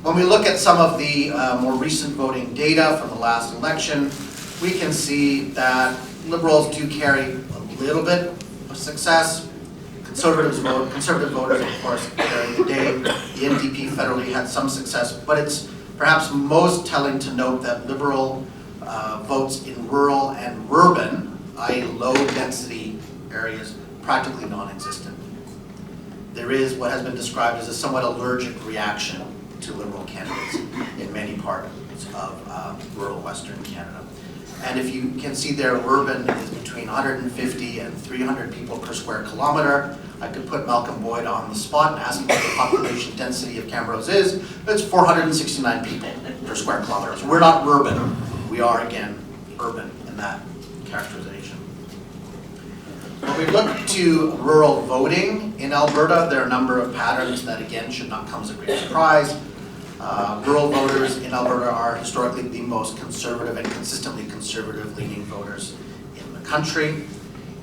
When we look at some of the more recent voting data from the last election, we can see that Liberals do carry a little bit of success. Conservative voters, of course, carry the day. The NDP federally had some success, but it's perhaps most telling to note that Liberal votes in rural and urban, i.e. low-density areas, practically non-existent. There is what has been described as a somewhat allergic reaction to Liberal candidates in many parts of rural Western Canada. And if you can see there, urban is between 150 and 300 people per square kilometer. I could put Malcolm Boyd on the spot and ask him what the population density of Camrose is. It's 469 people per square kilometer. So we're not urban. We are, again, urban in that characterization. When we look to rural voting in Alberta, there are a number of patterns that, again, should not come as a great surprise. Rural voters in Alberta are historically the most conservative and consistently conservative-leaning voters in the country.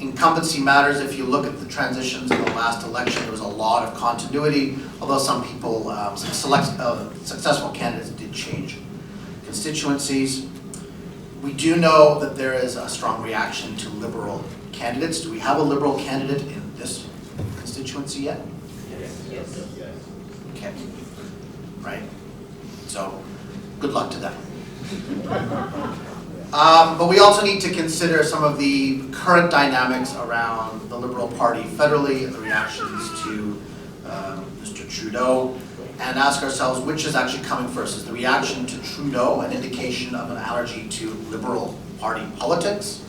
Incumbency matters. If you look at the transitions in the last election, there was a lot of continuity, although some people, successful candidates did change constituencies. We do know that there is a strong reaction to Liberal candidates. Do we have a Liberal candidate in this constituency yet? Yes. Okay. Right? So, good luck to them. But we also need to consider some of the current dynamics around the Liberal Party federally and the reactions to Mr. Trudeau, and ask ourselves which is actually coming first. Is the reaction to Trudeau an indication of an allergy to Liberal Party politics?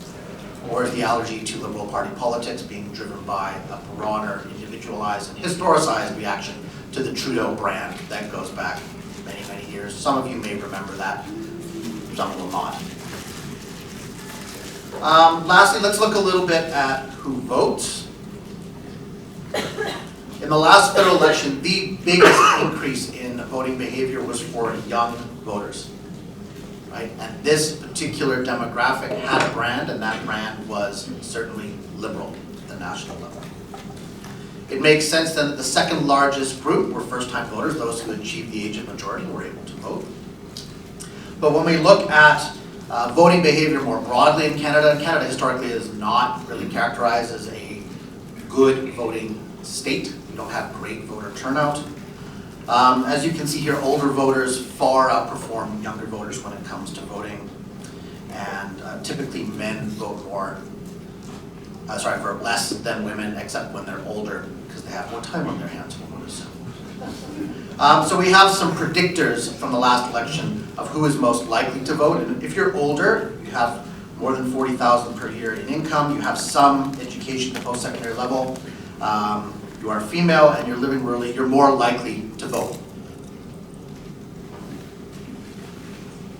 Or is the allergy to Liberal Party politics being driven by a broader, individualized, and historicized reaction to the Trudeau brand that goes back many, many years? Some of you may remember that, some will not. Lastly, let's look a little bit at who votes. In the last federal election, the biggest increase in voting behavior was for young voters. Right? And this particular demographic had a brand, and that brand was certainly Liberal at the national level. It makes sense then that the second largest group were first-time voters, those who achieved the age of majority and were able to vote. But when we look at voting behavior more broadly in Canada, Canada historically is not really characterized as a good voting state. We don't have great voter turnout. As you can see here, older voters far outperform younger voters when it comes to voting. And typically men vote for less than women, except when they're older, because they have more time on their hands, we'll notice. So we have some predictors from the last election of who is most likely to vote. And if you're older, you have more than $40,000 per year in income, you have some education at the post-secondary level, you are female, and you're living rurally, you're more likely to vote.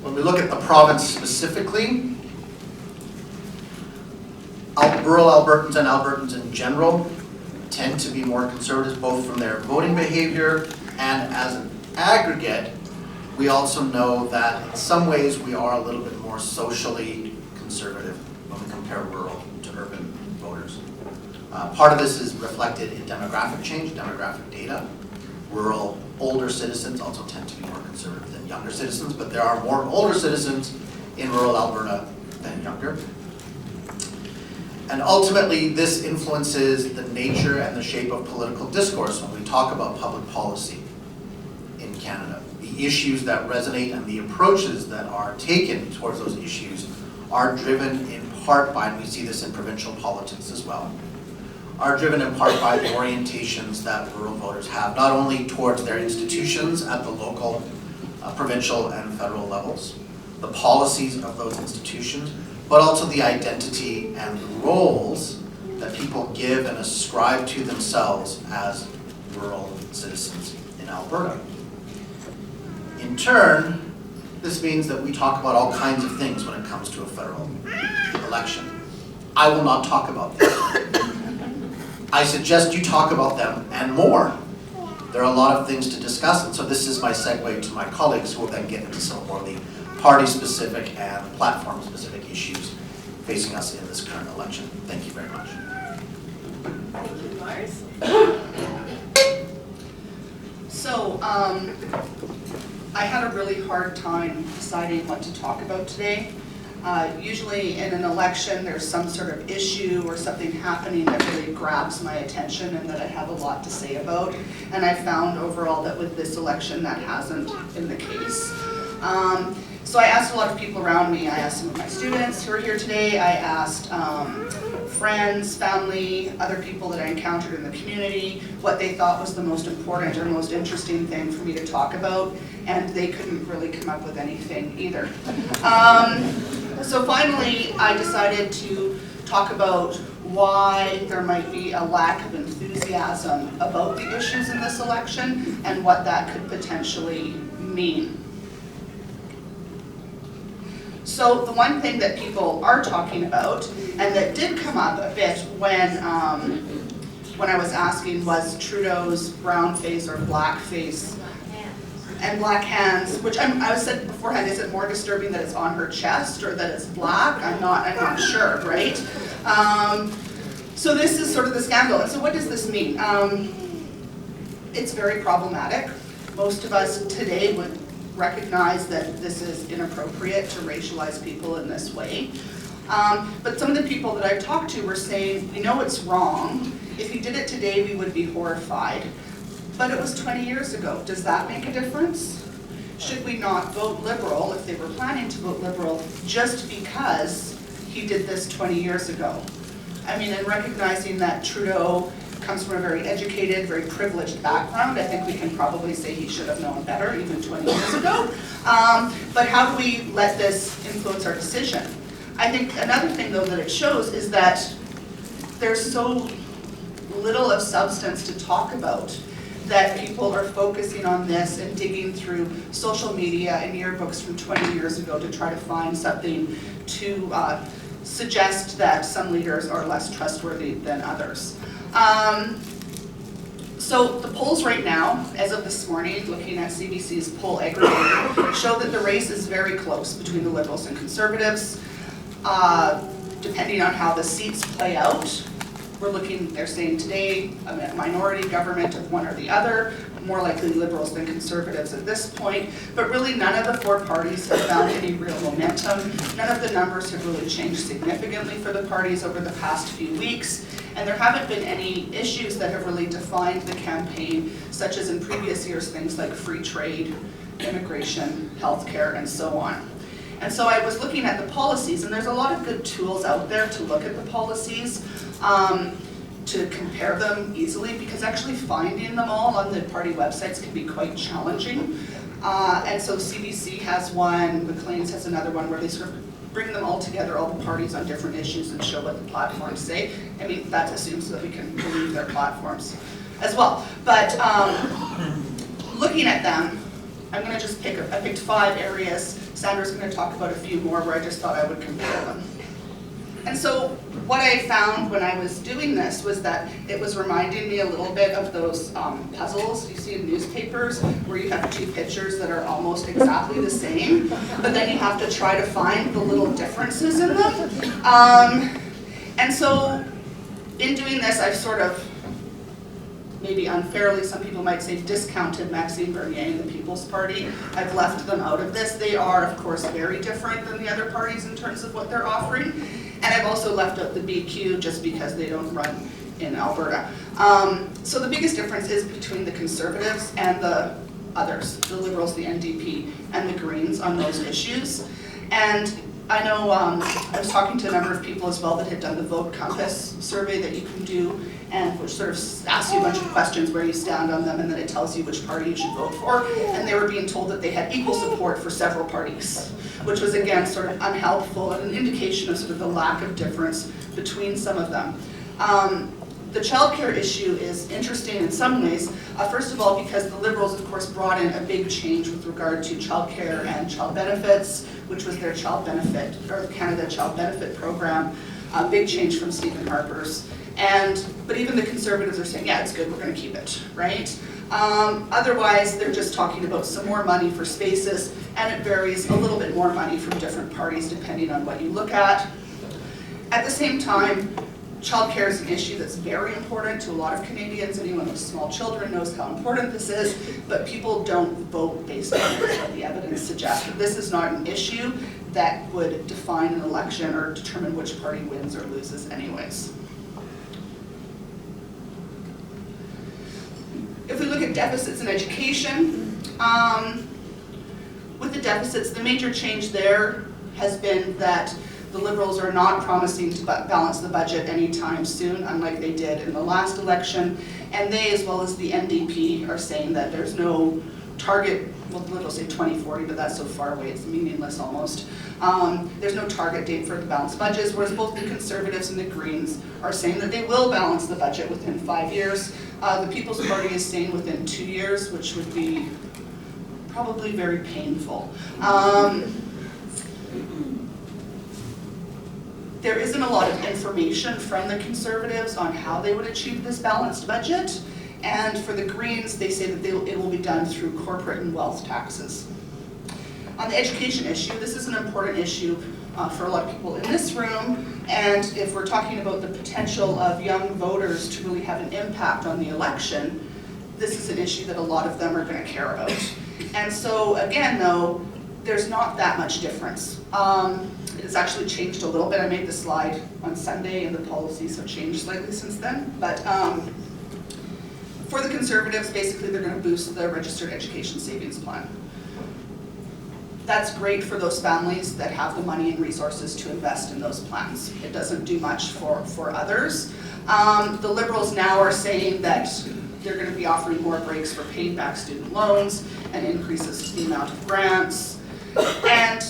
When we look at the province specifically, rural Albertans and Albertans in general tend to be more conservative, both from their voting behavior and as an aggregate. We also know that in some ways we are a little bit more socially conservative when we compare rural to urban voters. Part of this is reflected in demographic change, demographic data. Rural older citizens also tend to be more conservative than younger citizens, but there are more older citizens in rural Alberta than younger. And ultimately, this influences the nature and the shape of political discourse when we talk about public policy in Canada. The issues that resonate and the approaches that are taken towards those issues are driven in part by, and we see this in provincial politics as well, are driven in part by the orientations that rural voters have, not only towards their institutions at the local, provincial, and federal levels, the policies of those institutions, but also the identity and the roles that people give and ascribe to themselves as rural citizens in Alberta. In turn, this means that we talk about all kinds of things when it comes to a federal election. I will not talk about this. I suggest you talk about them and more. There are a lot of things to discuss, and so this is my segue to my colleagues who will then get into some more of the party-specific and platform-specific issues facing us in this current election. Thank you very much. Thank you, Lars. So, I had a really hard time deciding what to talk about today. Usually in an election, there's some sort of issue or something happening that really grabs my attention and that I have a lot to say about. And I found overall that with this election, that hasn't been the case. So I asked a lot of people around me. I asked some of my students who are here today. I asked friends, family, other people that I encountered in the community, what they thought was the most important or most interesting thing for me to talk about, and they couldn't really come up with anything either. So finally, I decided to talk about why there might be a lack of enthusiasm about the issues in this election and what that could potentially mean. So the one thing that people are talking about, and that did come up a bit when I was asking, was Trudeau's brown face or black face and black hands, which I said beforehand, is it more disturbing that it's on her chest or that it's black? I'm not sure, right? So this is sort of the scandal. And so what does this mean? It's very problematic. Most of us today would recognize that this is inappropriate to racialize people in this way. But some of the people that I've talked to were saying, we know it's wrong. If he did it today, we would be horrified. But it was 20 years ago. Does that make a difference? Should we not vote Liberal if they were planning to vote Liberal just because he did this 20 years ago? I mean, and recognizing that Trudeau comes from a very educated, very privileged background, I think we can probably say he should have known better even 20 years ago. But how do we let this influence our decision? I think another thing, though, that it shows is that there's so little of substance to talk about that people are focusing on this and digging through social media and yearbooks from 20 years ago to try to find something to suggest that some leaders are less trustworthy than others. So the polls right now, as of this morning, looking at CBC's poll aggregator, show that the race is very close between the Liberals and Conservatives. Depending on how the seats play out, they're saying today, a minority government of one or the other, more likely Liberals than Conservatives at this point, but really none of the four parties have found any real momentum. None of the numbers have really changed significantly for the parties over the past few weeks, and there haven't been any issues that have really defined the campaign, such as in previous years, things like free trade, immigration, healthcare, and so on. And so I was looking at the policies, and there's a lot of good tools out there to look at the policies, to compare them easily, because actually finding them all on the party websites can be quite challenging. And so CBC has one, Maclean's has another one, where they sort of bring them all together, all the parties on different issues, and show what the platforms say. I mean, that assumes that we can believe their platforms as well. But looking at them, I'm going to just I picked 5 areas. Sandra's going to talk about a few more where I just thought I would compare them. And so what I found when I was doing this was that it was reminding me a little bit of those puzzles you see in newspapers where you have 2 pictures that are almost exactly the same, but then you have to try to find the little differences in them. And so in doing this, I've sort of, maybe unfairly, some people might say, discounted Maxime Bernier and the People's Party. I've left them out of this. They are, of course, very different than the other parties in terms of what they're offering. And I've also left out the BQ just because they don't run in Alberta. So the biggest difference is between the Conservatives and the others, the Liberals, the NDP, and the Greens on those issues. And I know I was talking to a number of people as well that had done the Vote Compass survey that you can do, and which sort of asks you a bunch of questions where you stand on them, and then it tells you which party you should vote for. And they were being told that they had equal support for several parties, which was again sort of unhelpful and an indication of sort of the lack of difference between some of them. The childcare issue is interesting in some ways. First of all, because the Liberals, of course, brought in a big change with regard to childcare and child benefits, which was their child benefit, or Canada Child Benefit Program, a big change from Stephen Harper's. But even the Conservatives are saying, yeah, it's good, we're going to keep it, right? Otherwise, they're just talking about some more money for spaces, and it varies a little bit more money from different parties depending on what you look at. At the same time, Childcare is an issue that's very important to a lot of Canadians. Anyone with small children knows how important this is, but people don't vote based on what the evidence suggests. This is not an issue that would define an election or determine which party wins or loses anyways. If we look at deficits in education, with the deficits, the major change there has been that the Liberals are not promising to balance the budget anytime soon, unlike they did in the last election. And they, as well as the NDP, are saying that there's no target, well, the Liberals say 2040, but that's so far away, it's meaningless almost. There's no target date for the balanced budgets, whereas both the Conservatives and the Greens are saying that they will balance the budget within 5 years. The People's Party is saying within 2 years, which would be probably very painful. There isn't a lot of information from the Conservatives on how they would achieve this balanced budget. And for the Greens, they say that it will be done through corporate and wealth taxes. On the education issue, this is an important issue for a lot of people in this room. And if we're talking about the potential of young voters to really have an impact on the election, this is an issue that a lot of them are going to care about. And so again, though, there's not that much difference. It's actually changed a little bit. I made the slide on Sunday and the policies have changed slightly since then. But for the Conservatives, basically they're going to boost the registered education savings plan. That's great for those families that have the money and resources to invest in those plans. It doesn't do much for others. The Liberals now are saying that they're going to be offering more breaks for paying back student loans and increases the amount of grants. And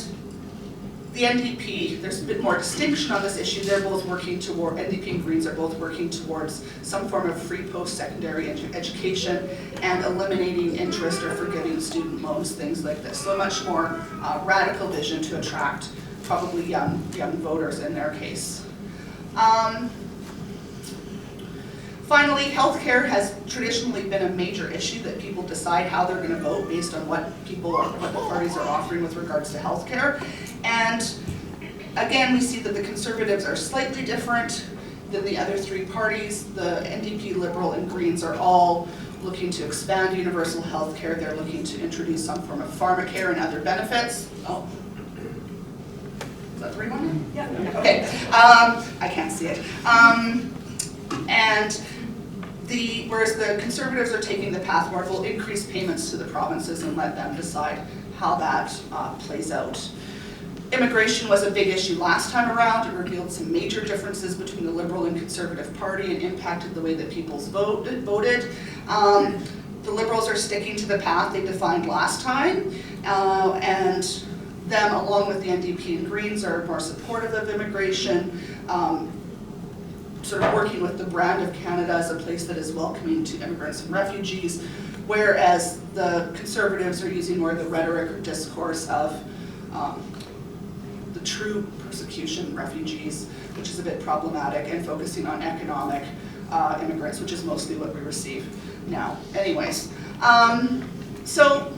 the NDP, there's a bit more distinction on this issue. They're both working toward, NDP and Greens are both working towards some form of free post-secondary education and eliminating interest or forgiving student loans, things like this. So a much more radical vision to attract probably young voters in their case. Finally, healthcare has traditionally been a major issue that people decide how they're going to vote based on what the parties are offering with regards to healthcare. And again, we see that the Conservatives are slightly different than the other three parties. The NDP, Liberal, and Greens are all looking to expand universal healthcare. They're looking to introduce some form of pharmacare and other benefits. Oh. Is that the right one? Yeah. Okay. I can't see it. Whereas the Conservatives are taking the path where we'll increase payments to the provinces and let them decide how that plays out. Immigration was a big issue last time around. It revealed some major differences between the Liberal and Conservative Party and impacted the way that people voted. The Liberals are sticking to the path they defined last time, and them, along with the NDP and Greens, are more supportive of immigration, sort of working with the brand of Canada as a place that is welcoming to immigrants and refugees, whereas the Conservatives are using more of the rhetoric or discourse of the true persecution refugees, which is a bit problematic, and focusing on economic immigrants, which is mostly what we receive now. Anyways, so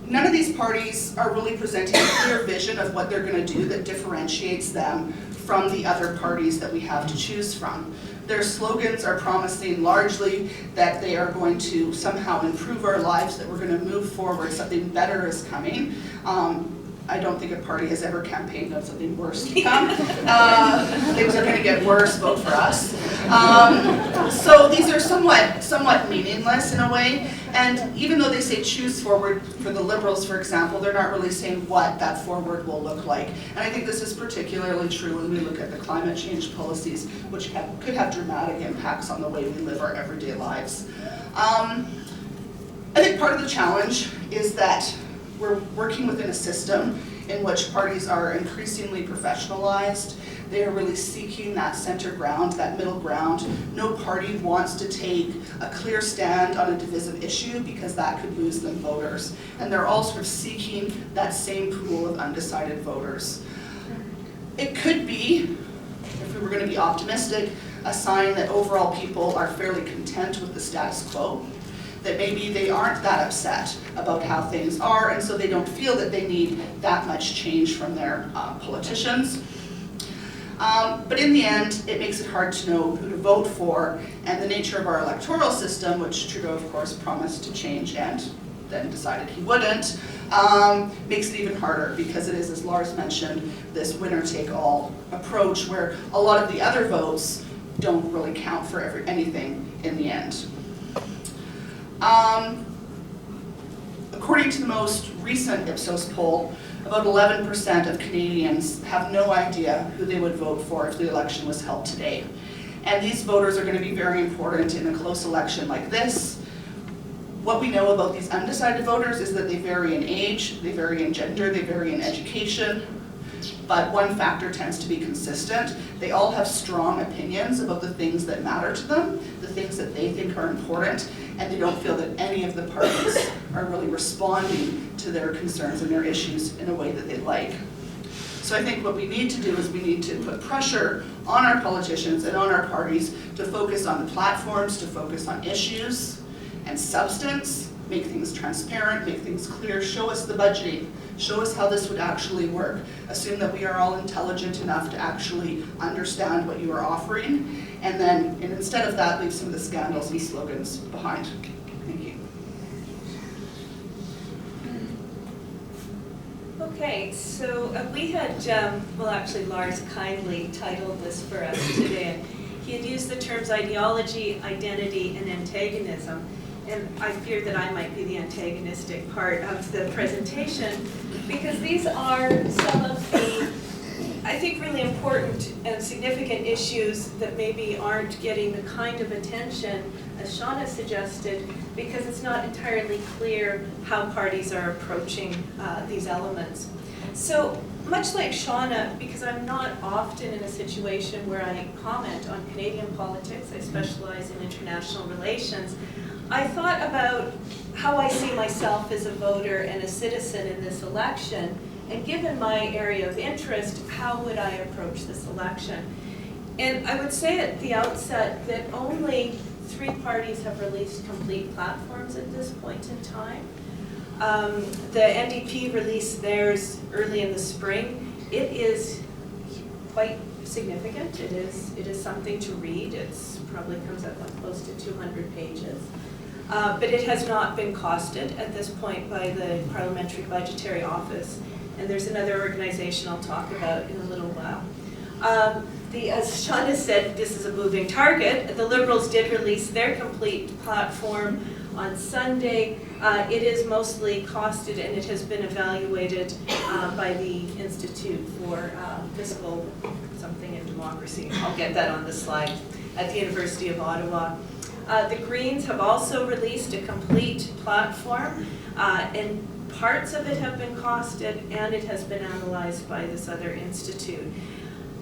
none of these parties are really presenting a clear vision of what they're going to do that differentiates them from the other parties that we have to choose from. Their slogans are promising largely that they are going to somehow improve our lives, that we're going to move forward, something better is coming. I don't think a party has ever campaigned on something worse to come. Things are going to get worse, vote for us. So these are somewhat meaningless in a way. And even though they say choose forward for the Liberals, for example, they're not really saying what that forward will look like. And I think this is particularly true when we look at the climate change policies, which could have dramatic impacts on the way we live our everyday lives. I think part of the challenge is that we're working within a system in which parties are increasingly professionalized. They are really seeking that center ground, that middle ground. No party wants to take a clear stand on a divisive issue because that could lose them voters. And they're all sort of seeking that same pool of undecided voters. It could be, if we were going to be optimistic, a sign that overall people are fairly content with the status quo. that maybe they aren't that upset about how things are, and so they don't feel that they need that much change from their politicians. But in the end, it makes it hard to know who to vote for, and the nature of our electoral system, which Trudeau of course promised to change and then decided he wouldn't, makes it even harder because it is, as Lars mentioned, this winner-take-all approach where a lot of the other votes don't really count for anything in the end. According to the most recent Ipsos poll, about 11% of Canadians have no idea who they would vote for if the election was held today. And these voters are going to be very important in a close election like this. What we know about these undecided voters is that they vary in age, they vary in gender, they vary in education, but one factor tends to be consistent. They all have strong opinions about the things that matter to them, the things that they think are important, and they don't feel that any of the parties are really responding to their concerns and their issues in a way that they like. So I think what we need to do is we need to put pressure on our politicians and on our parties to focus on the platforms, to focus on issues and substance, make things transparent, make things clear, show us the budgeting, show us how this would actually work. Assume that we are all intelligent enough to actually understand what you are offering, and then instead of that, leave some of the scandals and slogans behind. Thank you. Okay, so we had, well actually Lars kindly titled this for us today. He had used the terms ideology, identity, and antagonism. And I fear that I might be the antagonistic part of the presentation because these are some of the, I think, really important and significant issues that maybe aren't getting the kind of attention as Shauna suggested because it's not entirely clear how parties are approaching these elements. So much like Shauna, because I'm not often in a situation where I comment on Canadian politics, I specialize in international relations, I thought about how I see myself as a voter and a citizen in this election, and given my area of interest, how would I approach this election? And I would say at the outset that only 3 parties have released complete platforms at this point in time. The NDP released theirs early in the spring. It is quite significant. It is something to read. It probably comes up on close to 200 pages. But it has not been costed at this point by the Parliamentary Budgetary Office, and there's another organization I'll talk about in a little while. As Shauna said, this is a moving target. The Liberals did release their complete platform on Sunday. It is mostly costed and it has been evaluated by the Institute for Fiscal something and Democracy. I'll get that on the slide, at the University of Ottawa. The Greens have also released a complete platform, and parts of it have been costed, and it has been analyzed by this other institute.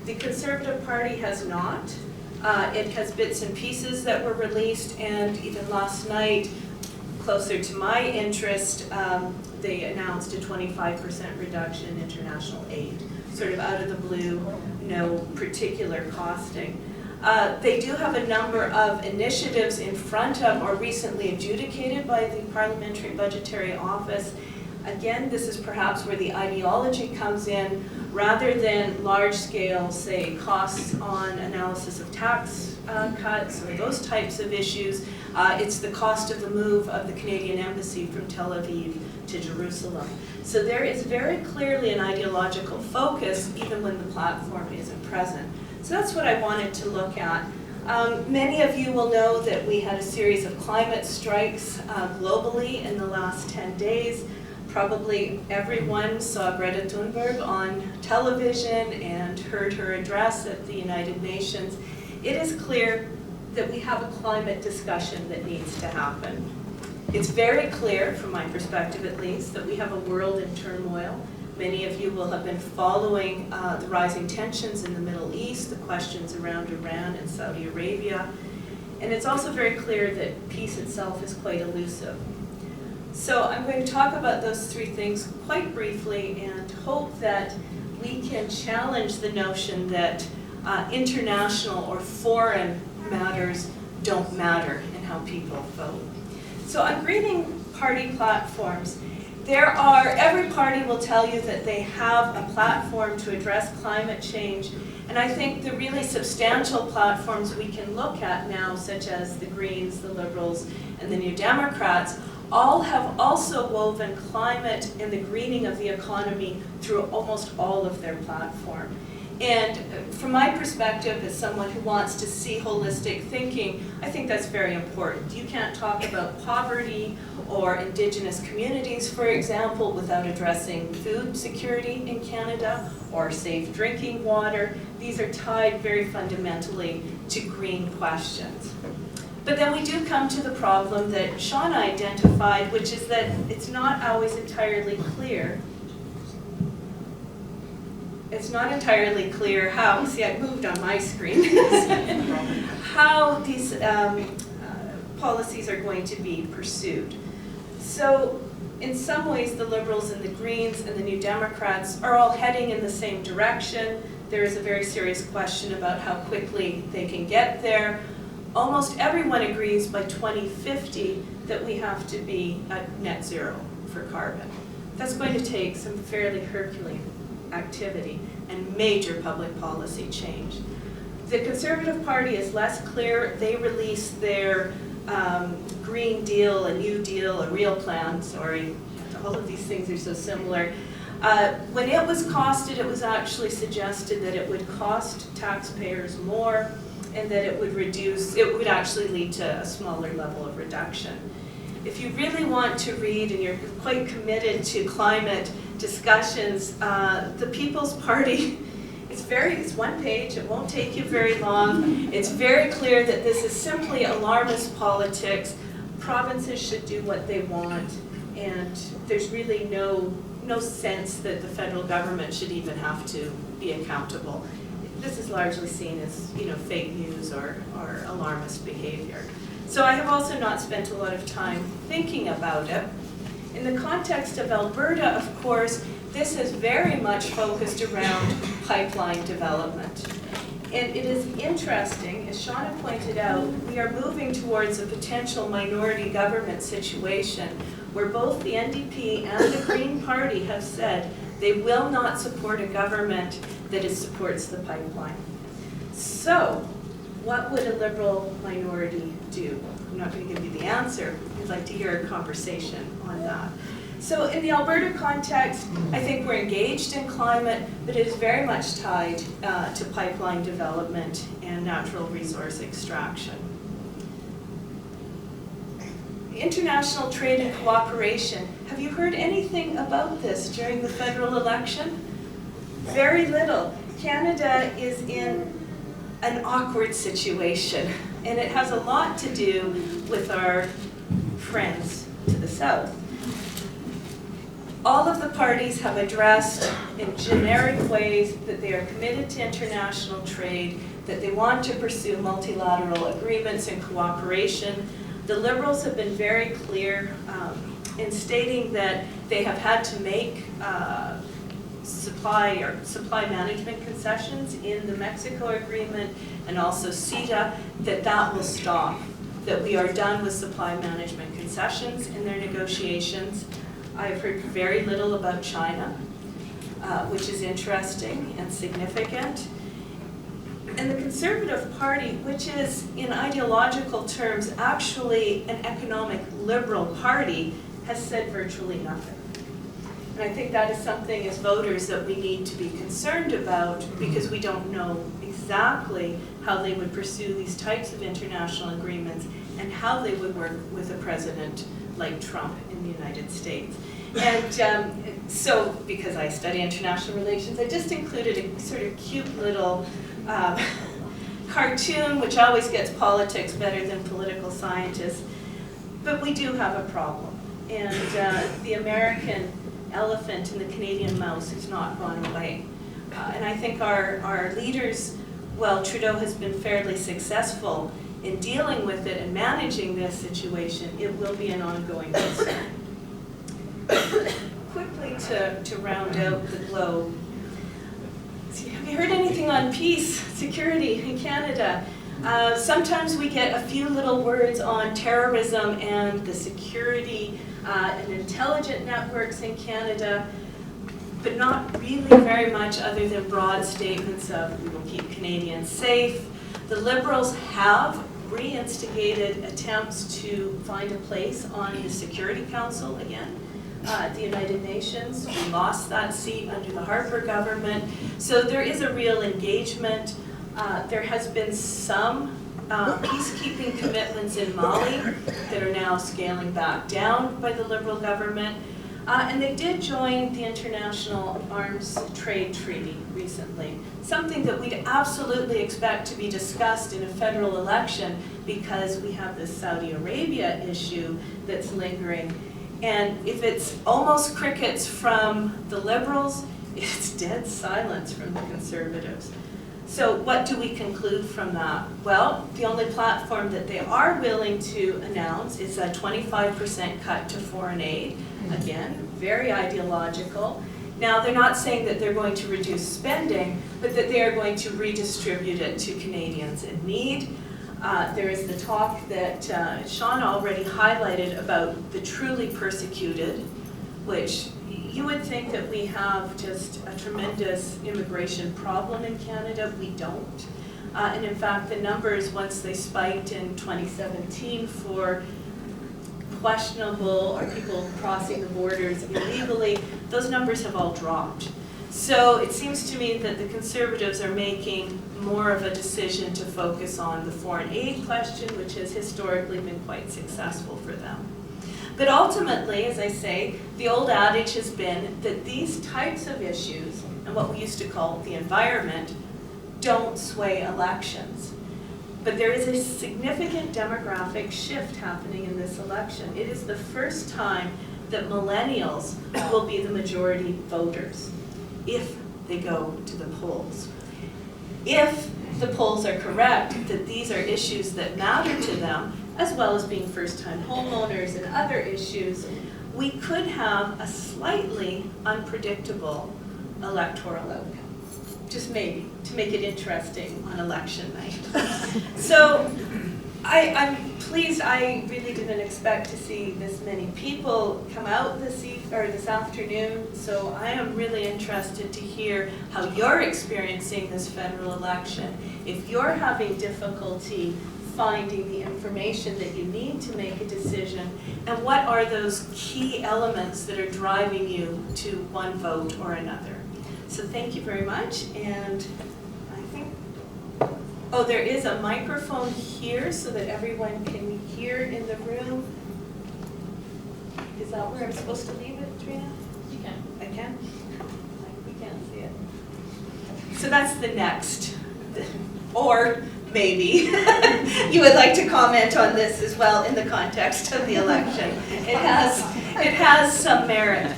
The Conservative Party has not. It has bits and pieces that were released, and even last night, closer to my interest, they announced a 25% reduction in international aid, sort of out of the blue, no particular costing. They do have a number of initiatives in front of or recently adjudicated by the Parliamentary Budgetary Office. Again, this is perhaps where the ideology comes in. Rather than large-scale, say, costs on analysis of tax cuts or those types of issues, it's the cost of the move of the Canadian Embassy from Tel Aviv to Jerusalem. So there is very clearly an ideological focus even when the platform isn't present. So that's what I wanted to look at. Many of you will know that we had a series of climate strikes globally in the last 10 days. Probably everyone saw Greta Thunberg on television and heard her address at the United Nations. It is clear that we have a climate discussion that needs to happen. It's very clear, from my perspective at least, that we have a world in turmoil. Many of you will have been following the rising tensions in the Middle East, the questions around Iran and Saudi Arabia. And it's also very clear that peace itself is quite elusive. So I'm going to talk about those 3 things quite briefly and hope that we can challenge the notion that international or foreign matters don't matter in how people vote. So on Greening Party platforms, every party will tell you that they have a platform to address climate change. And I think the really substantial platforms we can look at now, such as the Greens, the Liberals, and the New Democrats, all have also woven climate and the greening of the economy through almost all of their platform. And from my perspective, as someone who wants to see holistic thinking, I think that's very important. You can't talk about poverty or Indigenous communities, for example, without addressing food security in Canada or safe drinking water. These are tied very fundamentally to green questions. But then we do come to the problem that Shauna identified, which is that it's not always entirely clear. It's not entirely clear how, see I moved on my screen, how these policies are going to be pursued. So in some ways the Liberals and the Greens and the New Democrats are all heading in the same direction. There is a very serious question about how quickly they can get there. Almost everyone agrees by 2050 that we have to be at net zero for carbon. That's going to take some fairly Herculean activity and major public policy change. The Conservative Party is less clear. They released their Green Deal, a New Deal, a Real Plan, sorry, all of these things are so similar. When it was costed, it was actually suggested that it would cost taxpayers more and that it would actually lead to a smaller level of reduction. If you really want to read and you're quite committed to climate discussions, the People's Party, it's one page, it won't take you very long. It's very clear that this is simply alarmist politics. Provinces should do what they want, and there's really no sense that the federal government should even have to be accountable. This is largely seen as, fake news or alarmist behavior. So I have also not spent a lot of time thinking about it. In the context of Alberta, of course, this is very much focused around pipeline development. And it is interesting, as Shauna pointed out, we are moving towards a potential minority government situation where both the NDP and the Green Party have said they will not support a government that supports the pipeline. So, what would a Liberal minority do? I'm not going to give you the answer. I'd like to hear a conversation on that. So in the Alberta context, I think we're engaged in climate, but it is very much tied to pipeline development and natural resource extraction. International trade and cooperation. Have you heard anything about this during the federal election? Very little. Canada is in an awkward situation, and it has a lot to do with our friends to the south. All of the parties have addressed in generic ways that they are committed to international trade, that they want to pursue multilateral agreements and cooperation. The Liberals have been very clear in stating that they have had to make supply management concessions in the Mexico agreement and also CETA, that will stop, that we are done with supply management concessions in their negotiations. I've heard very little about China, which is interesting and significant. And the Conservative Party, which is in ideological terms actually an economic liberal party, has said virtually nothing. And I think that is something as voters that we need to be concerned about, because we don't know exactly how they would pursue these types of international agreements and how they would work with a president like Trump in the United States. And so, because I study international relations, I just included a sort of cute little cartoon, which always gets politics better than political scientists. But we do have a problem. And the American elephant and the Canadian mouse has not gone away. And I think our leaders, well, Trudeau has been fairly successful in dealing with it and managing this situation. It will be an ongoing concern. Quickly to round out the globe, have you heard anything on peace, security in Canada? Sometimes we get a few little words on terrorism and the security and intelligent networks in Canada, but not really very much other than broad statements of we will keep Canadians safe. The Liberals have reinstigated attempts to find a place on the Security Council again at the United Nations. We lost that seat under the Harper government. So there is a real engagement. There has been some peacekeeping commitments in Mali that are now scaling back down by the Liberal government. And they did join the International Arms Trade Treaty recently, something that we'd absolutely expect to be discussed in a federal election because we have this Saudi Arabia issue that's lingering. And if it's almost crickets from the Liberals, it's dead silence from the Conservatives. So what do we conclude from that? Well, the only platform that they are willing to announce is a 25% cut to foreign aid. Again, very ideological. Now, they're not saying that they're going to reduce spending, but that they are going to redistribute it to Canadians in need. There is the talk that Sean already highlighted about the truly persecuted, which you would think that we have just a tremendous immigration problem in Canada. We don't. And in fact, the numbers, once they spiked in 2017 for questionable or people crossing the borders illegally, those numbers have all dropped. So it seems to me that the Conservatives are making more of a decision to focus on the foreign aid question, which has historically been quite successful for them. But ultimately, as I say, the old adage has been that these types of issues, and what we used to call the environment, don't sway elections. But there is a significant demographic shift happening in this election. It is the first time that millennials will be the majority voters if they go to the polls. If the polls are correct that these are issues that matter to them, as well as being first-time homeowners and other issues, we could have a slightly unpredictable electoral outcome. Just maybe, to make it interesting on election night. So I'm pleased. I really didn't expect to see this many people come out this afternoon. So I am really interested to hear how you're experiencing this federal election. If you're having difficulty finding the information that you need to make a decision, and what are those key elements that are driving you to one vote or another. So thank you very much, and I think, oh, there is a microphone here so that everyone can hear in the room. Is that where I'm supposed to leave it, Trina? You can. I can? We can't see it. So that's the next, or maybe you would like to comment on this as well in the context of the election. It has some merit.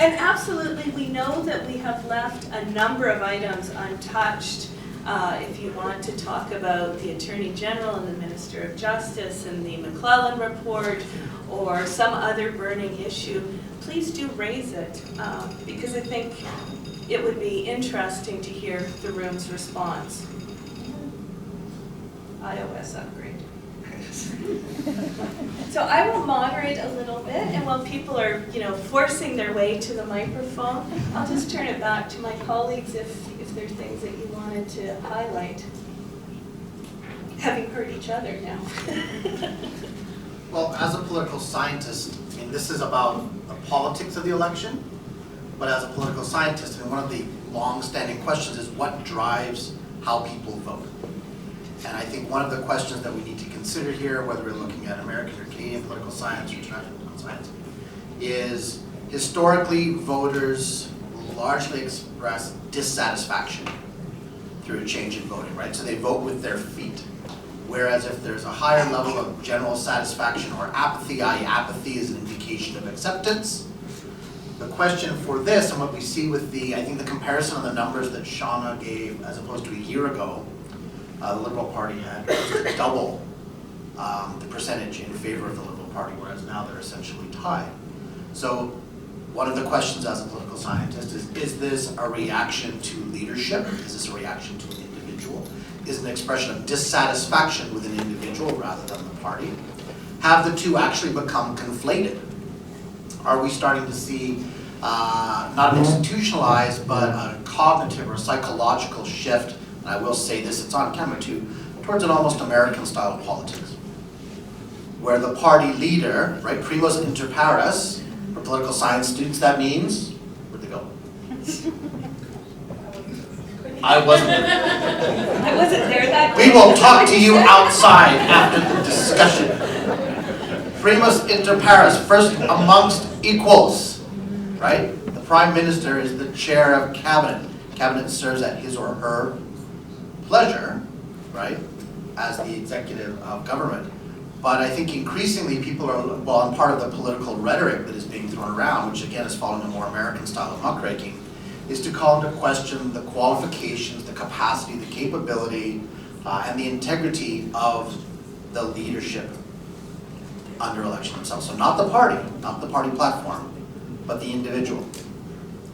And absolutely, we know that we have left a number of items untouched. If you want to talk about the Attorney General and the Minister of Justice and the McClellan report or some other burning issue, please do raise it because I think it would be interesting to hear the room's response. iOS upgrade. So I will moderate a little bit, and while people are, forcing their way to the microphone, I'll just turn it back to my colleagues if there are things that you wanted to highlight, having heard each other now. Well, as a political scientist, I mean, this is about the politics of the election, but as a political scientist, I mean, one of the long-standing questions is what drives how people vote. And I think one of the questions that we need to consider here, whether we're looking at American or Canadian political science or international political science, is historically voters largely express dissatisfaction through a change in voting, right? So they vote with their feet. Whereas if there's a higher level of general satisfaction or apathy, i.e. apathy is an indication of acceptance. The question for this and what we see with I think the comparison of the numbers that Shauna gave as opposed to a year ago, the Liberal Party had double the percentage in favor of the Liberal Party, whereas now they're essentially tied. So one of the questions as a political scientist is this a reaction to leadership? Is this a reaction to an individual? is an expression of dissatisfaction with an individual rather than the party? Have the two actually become conflated? Are we starting to see not an institutionalized, but a cognitive or psychological shift, and I will say this, it's on camera too, towards an almost American style of politics, where the party leader, right, primus inter pares, for political science students, that means, where'd they go? I wasn't. I wasn't there that We day. will talk to you outside after the discussion. Primus inter pares, first amongst equals, right? The Prime Minister is the chair of cabinet. Cabinet serves at his or her pleasure, right, as the executive of government. But I think increasingly people are, well, and part of the political rhetoric that is being thrown around, which again is following a more American style of muckraking, is to call into question the qualifications, the capacity, the capability, and the integrity of the leadership under election themselves. So not the party platform, but the individual,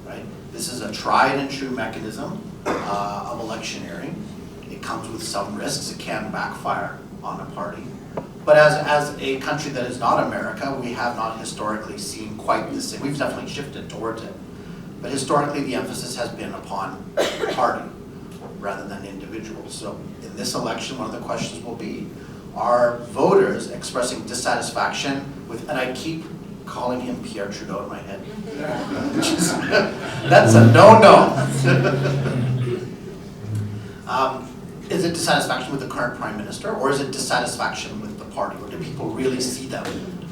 right? This is a tried and true mechanism of electioneering. It comes with some risks. It can backfire on a party. But as a country that is not America, we have not historically seen quite the same. We've definitely shifted towards it. But historically, the emphasis has been upon party rather than individuals. So in this election, one of the questions will be, are voters expressing dissatisfaction with, and I keep calling him Pierre Trudeau in my head, which is, that's a no-no. Is it dissatisfaction with the current Prime Minister, or is it dissatisfaction with the party, or do people really see them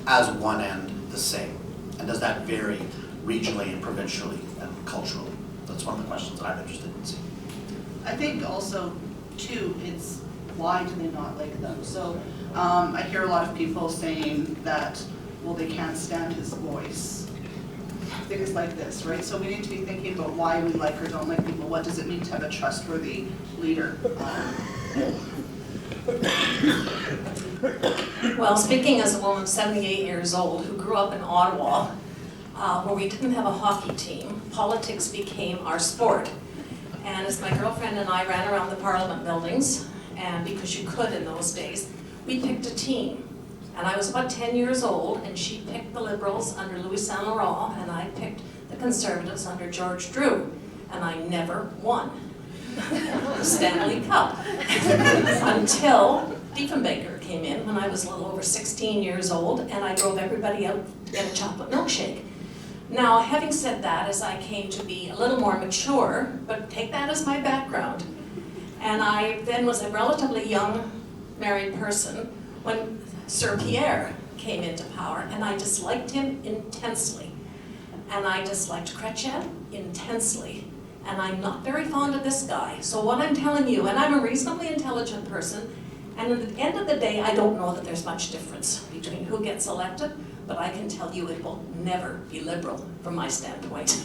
as one and the same? And does that vary regionally and provincially and culturally? That's one of the questions that I'm interested in seeing. I think also, too, it's why do they not like them? So I hear a lot of people saying that, well, they can't stand his voice. Things like this, right? So we need to be thinking about why we like or don't like people. What does it mean to have a trustworthy leader? Well, speaking as a woman 78 years old who grew up in Ottawa, where we didn't have a hockey team, politics became our sport. And as my girlfriend and I ran around the Parliament buildings, and because you could in those days, we picked a team. And I was about 10 years old, and she picked the Liberals under Louis Saint Laurent, and I picked the Conservatives under George Drew. And I never won the Stanley Cup until Diefenbaker came in when I was a little over 16 years old, and I drove everybody out to get a chocolate milkshake. Now, having said that, as I came to be a little more mature, but take that as my background, and I then was a relatively young married person when Sir Pierre came into power, and I disliked him intensely. And I disliked Chrétien intensely. And I'm not very fond of this guy. So what I'm telling you, and I'm a reasonably intelligent person, and at the end of the day, I don't know that there's much difference between who gets elected, but I can tell you it will never be Liberal from my standpoint.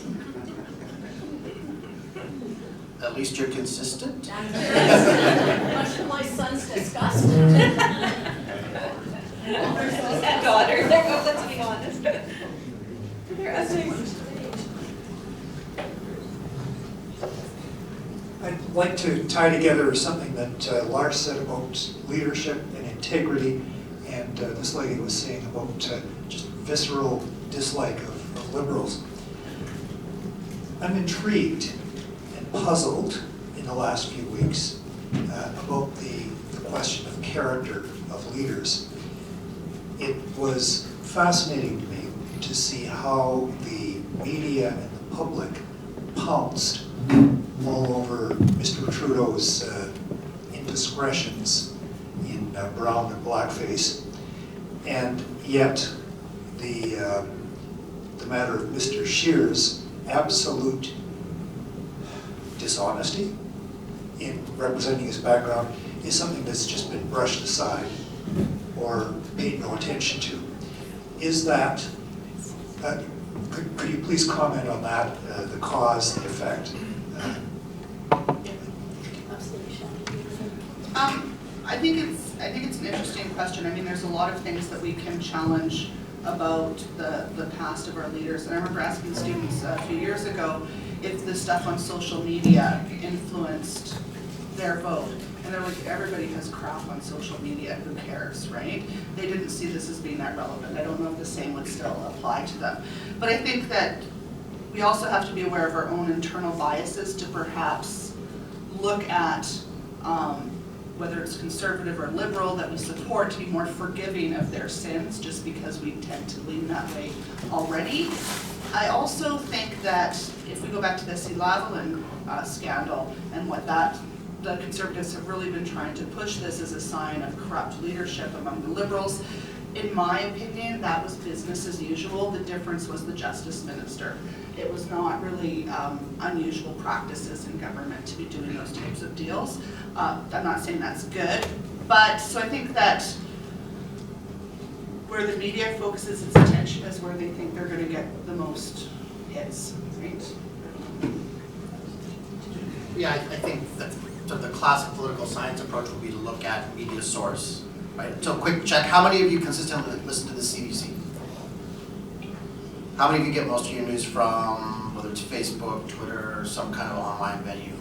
At least you're consistent. Much to my son's disgust. That daughter, let's be honest. They're ugly. I'd like to tie together something that Lars said about leadership and integrity, and this lady was saying about just visceral dislike of Liberals. I'm intrigued and puzzled in the last few weeks about the question of character of leaders. It was fascinating to me to see how the media and the public pounced all over Mr. Trudeau's indiscretions in brown and blackface, and yet the matter of Mr. Scheer's absolute dishonesty in representing his background is something that's just been brushed aside or paid no attention to. Is that, could you please comment on that, the cause, the effect? I think it's an interesting question. I mean, there's a lot of things that we can challenge about the past of our leaders. And I remember asking students a few years ago if the stuff on social media influenced their vote. And they're like, everybody has crap on social media, who cares, right? They didn't see this as being that relevant. I don't know if the same would still apply to them. But I think that we also have to be aware of our own internal biases to perhaps look at whether it's conservative or liberal that we support, to be more forgiving of their sins just because we tend to lean that way already. I also think that if we go back to the Lavalin scandal and what the Conservatives have really been trying to push this as a sign of corrupt leadership among the Liberals. In my opinion, that was business as usual. The difference was the Justice Minister. It was not really unusual practices in government to be doing those types of deals. I'm not saying that's good, but so I think that where the media focuses its attention is where they think they're going to get the most hits, right? Yeah, I think that the classic political science approach would be to look at media source, right? So quick check, how many of you consistently listen to the CBC? How many of you get most of your news from, whether it's Facebook, Twitter, or some kind of online venue?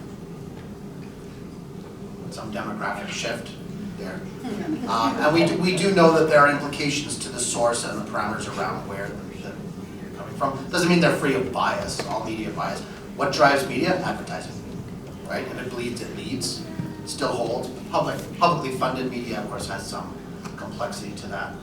Some demographic shift there. And we do know that there are implications to the source and the parameters around where the media are coming from. Doesn't mean they're free of bias, all media bias. What drives media? Advertising, right? If it bleeds, it leads. It still holds. Publicly funded media, of course, has some complexity to that.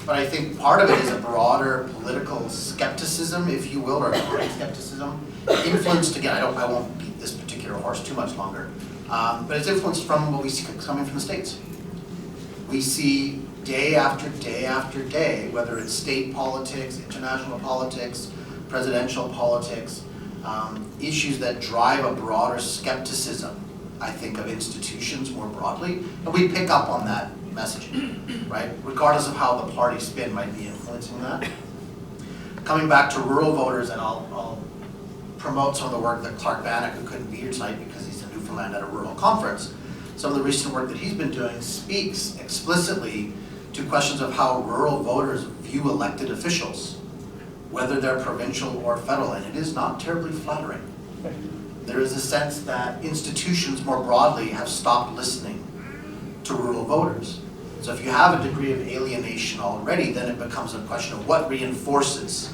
But I think part of it is a broader political skepticism, if you will, or economic skepticism, influenced, again, I won't beat this particular horse too much longer, but it's influenced from what we see coming from the States. We see day after day after day, whether it's state politics, international politics, presidential politics, issues that drive a broader skepticism, I think, of institutions more broadly, and we pick up on that messaging, right? Regardless of how the party spin might be influencing that. Coming back to rural voters, and I'll promote some of the work that Clark Bannock, who couldn't be here tonight because he's in Newfoundland at a rural conference, some of the recent work that he's been doing speaks explicitly to questions of how rural voters view elected officials, whether they're provincial or federal, and it is not terribly flattering. There is a sense that institutions more broadly have stopped listening to rural voters. So if you have a degree of alienation already, then it becomes a question of what reinforces,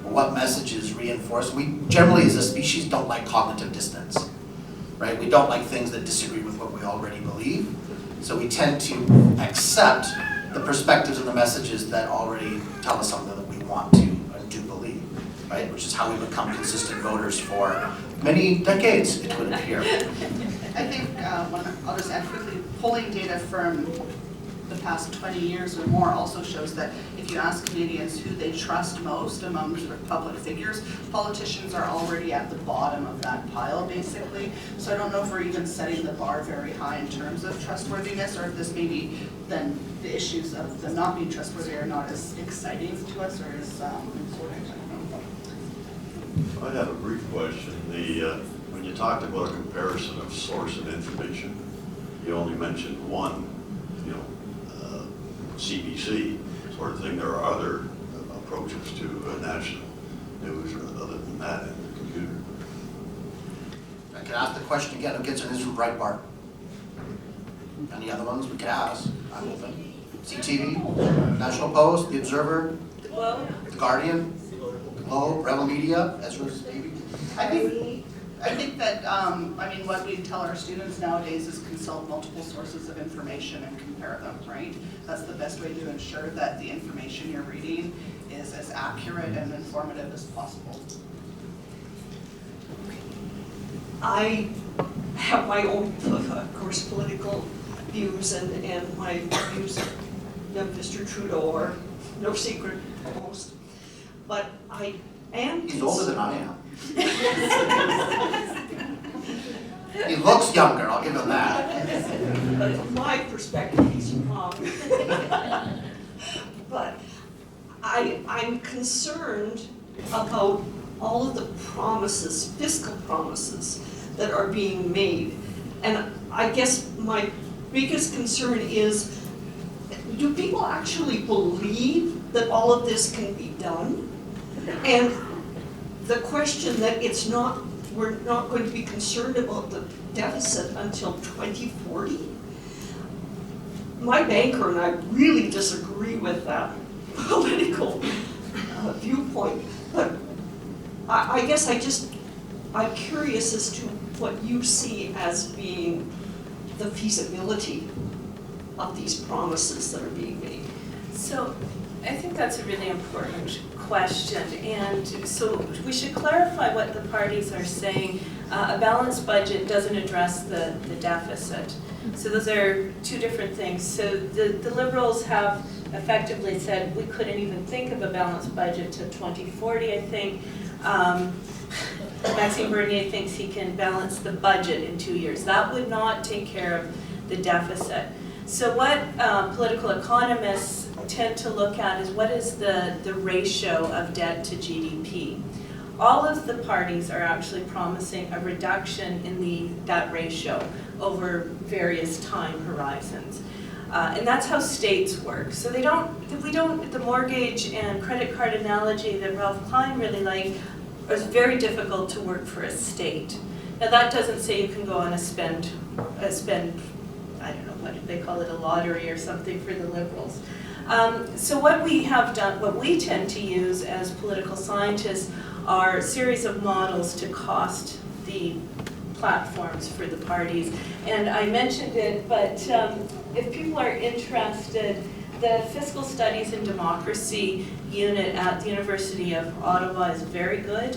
or what messages reinforce. We generally as a species don't like cognitive dissonance, right? We don't like things that disagree with what we already believe. So we tend to accept the perspectives and the messages that already tell us something that we want to and do believe, right? Which is how we become consistent voters for many decades, it would appear. I think, I'll just add quickly, polling data from the past 20 years or more also shows that if you ask Canadians who they trust most among sort of public figures, politicians are already at the bottom of that pile, basically. So I don't know if we're even setting the bar very high in terms of trustworthiness, or if this maybe then the issues of them not being trustworthy are not as exciting to us or as important. I had a brief question. When you talked about a comparison of source of information, you only mentioned one, CBC sort of thing. There are other approaches to national news other than that in the computer. I could ask the question again, who gets their news from Breitbart? Any other ones we could ask? I'm open. CTV, National Post, The Observer, The Guardian, Globe, Rebel Media, Ezra's Baby. I think that, what we tell our students nowadays is consult multiple sources of information and compare them, right? That's the best way to ensure that the information you're reading is as accurate and informative as possible. I have my own, of course, political views, and my views of Mr. Trudeau are no secret almost. But I am... He's older than I am. He looks younger, I'll give him that. But from my perspective, he's wrong. But I'm concerned about all of the promises, fiscal promises, that are being made. And I guess my biggest concern is, do people actually believe that all of this can be done? And the question that it's not we're not going to be concerned about the deficit until 2040? My banker and I really disagree with that political viewpoint, but I guess I'm curious as to what you see as being the feasibility of these promises that are being made. So I think that's a really important question, and so we should clarify what the parties are saying. A balanced budget doesn't address the deficit. So those are two different things. So the Liberals have effectively said we couldn't even think of a balanced budget to 2040, I think. Maxime Bernier thinks he can balance the budget in 2 years. That would not take care of the deficit. So what political economists tend to look at is what is the ratio of debt to GDP. All of the parties are actually promising a reduction in that ratio over various time horizons. And that's how states work. So the mortgage and credit card analogy that Ralph Klein really liked is very difficult to work for a state. Now that doesn't say you can go on a spend, I don't know, what they call it, a lottery or something for the Liberals. So what we have done, what we tend to use as political scientists are a series of models to cost the platforms for the parties. And I mentioned it, but if people are interested, the Fiscal Studies in Democracy unit at the University of Ottawa is very good.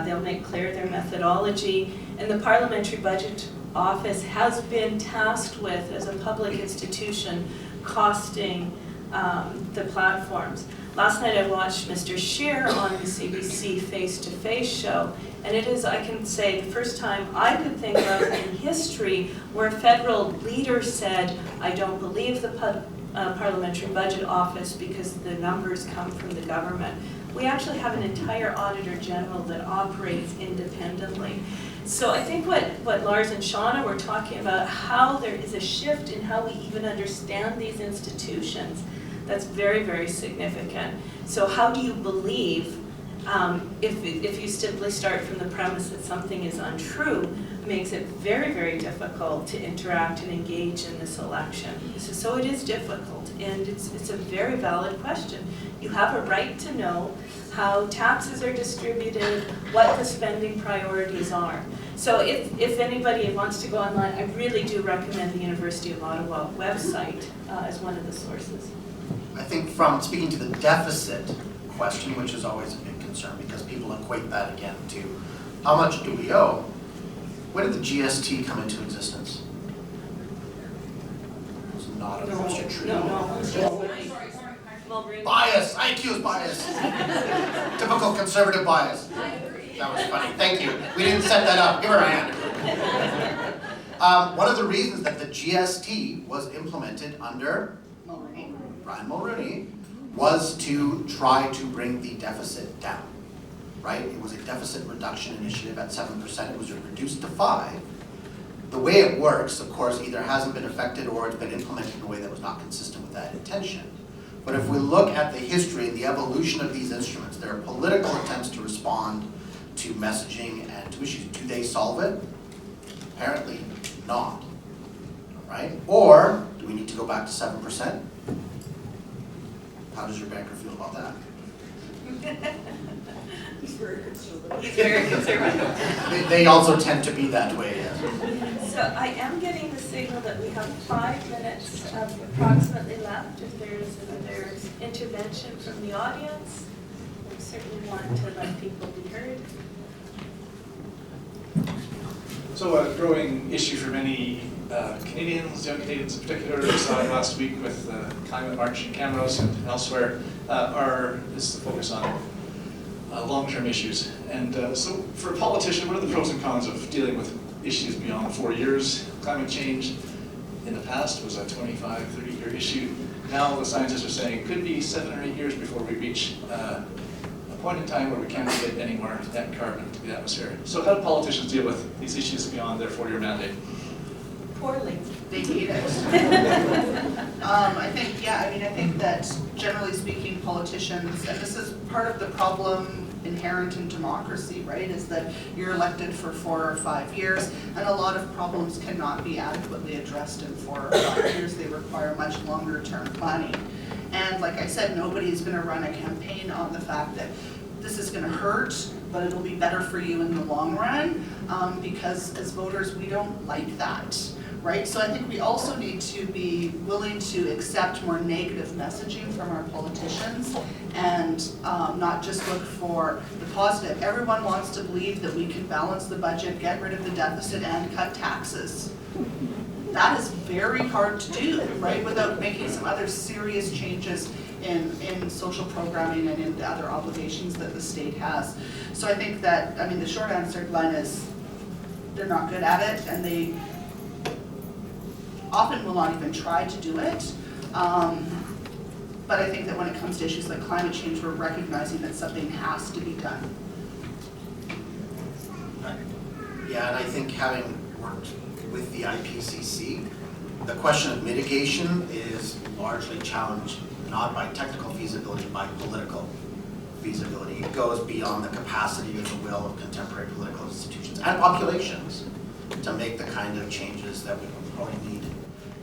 They'll make clear their methodology. And the Parliamentary Budget Office has been tasked with, as a public institution, costing the platforms. Last night I watched Mr. Scheer on the CBC Face-to-Face show, and it is, I can say, the first time I could think of in history where a federal leader said, I don't believe the Parliamentary Budget Office because the numbers come from the government. We actually have an entire Auditor General that operates independently. So I think what Lars and Shauna were talking about, how there is a shift in how we even understand these institutions, that's very, very significant. So how do you believe, if you simply start from the premise that something is untrue, makes it very, very difficult to interact and engage in this election. So it is difficult, and it's a very valid question. You have a right to know how taxes are distributed, what the spending priorities are. So if anybody wants to go online, I really do recommend the University of Ottawa website as one of the sources. I think from speaking to the deficit question, which is always a big concern because people equate that again to how much do we owe? When did the GST come into existence? It was not a question true. Bias, IQ is bias. Typical conservative bias. That was funny, thank you. We didn't set that up, give her a hand. One of the reasons that the GST was implemented under Brian Mulroney was to try to bring the deficit down, right? It was a deficit reduction initiative at 7%. It was reduced to 5%. The way it works, of course, either hasn't been affected or it's been implemented in a way that was not consistent with that intention. But if we look at the history and the evolution of these instruments, there are political attempts to respond to messaging and to issues. Do they solve it? Apparently not, right? Or do we need to go back to 7%? How does your banker feel about that? He's very conservative. He's very conservative. They also tend to be that way, yes. So I am getting the signal that we have 5 minutes approximately left. If there's another intervention from the audience, we certainly want to let people be heard. So a growing issue for many Canadians, young Canadians in particular, we saw it last week with the Climate March in Camrose and elsewhere, is the focus on long-term issues. And so for a politician, what are the pros and cons of dealing with issues beyond 4 years? Climate change in the past was a 25, 30-year issue. Now the scientists are saying it could be 7 or 8 years before we reach a point in time where we can't get any more net carbon to the atmosphere. So how do politicians deal with these issues beyond their 4-year mandate? Poorly. They need it. I think that generally speaking, politicians, and this is part of the problem inherent in democracy, right? Is that you're elected for 4 or 5 years, and a lot of problems cannot be adequately addressed in 4 or 5 years. They require much longer term planning. And like I said, nobody's gonna run a campaign on the fact that this is gonna hurt, but it'll be better for you in the long run, because as voters, we don't like that, right? So I think we also need to be willing to accept more negative messaging from our politicians and not just look for the positive. Everyone wants to believe that we can balance the budget, get rid of the deficit, and cut taxes. That is very hard to do, right, without making some other serious changes in social programming and in the other obligations that the state has. So I think that, I mean, the short answer, Glenn, is they're not good at it, and they often will not even try to do it. But I think that when it comes to issues like climate change, we're recognizing that something has to be done. Yeah, and I think having worked with the IPCC, the question of mitigation is largely challenged not by technical feasibility, by political feasibility. It goes beyond the capacity or the will of contemporary political institutions and populations to make the kind of changes that we probably need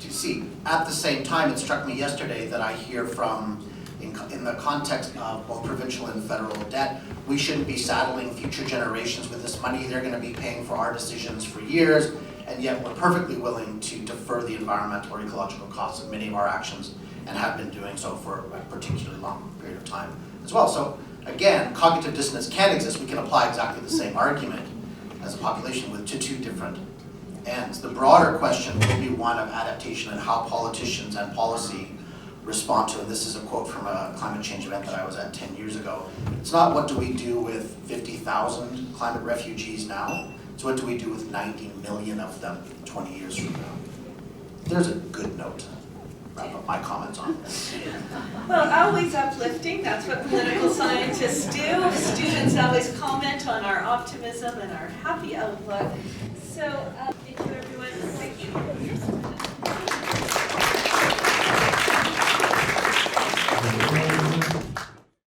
to see. At the same time, it struck me yesterday that I hear from, in the context of both provincial and federal debt, we shouldn't be saddling future generations with this money. They're going to be paying for our decisions for years, and yet we're perfectly willing to defer the environmental or ecological costs of many of our actions, and have been doing so for a particularly long period of time as well. So again, cognitive dissonance can exist. We can apply exactly the same argument as a population to 2 different ends. The broader question will be one of adaptation and how politicians and policy respond to, and this is a quote from a climate change event that I was at 10 years ago. It's not what do we do with 50,000 climate refugees now, it's what do we do with 90 million of them 20 years from now. There's a good note to wrap up my comments on this. Well, always uplifting, that's what political scientists do. Students always comment on our optimism and our happy outlook. So, thank you everyone, thank you.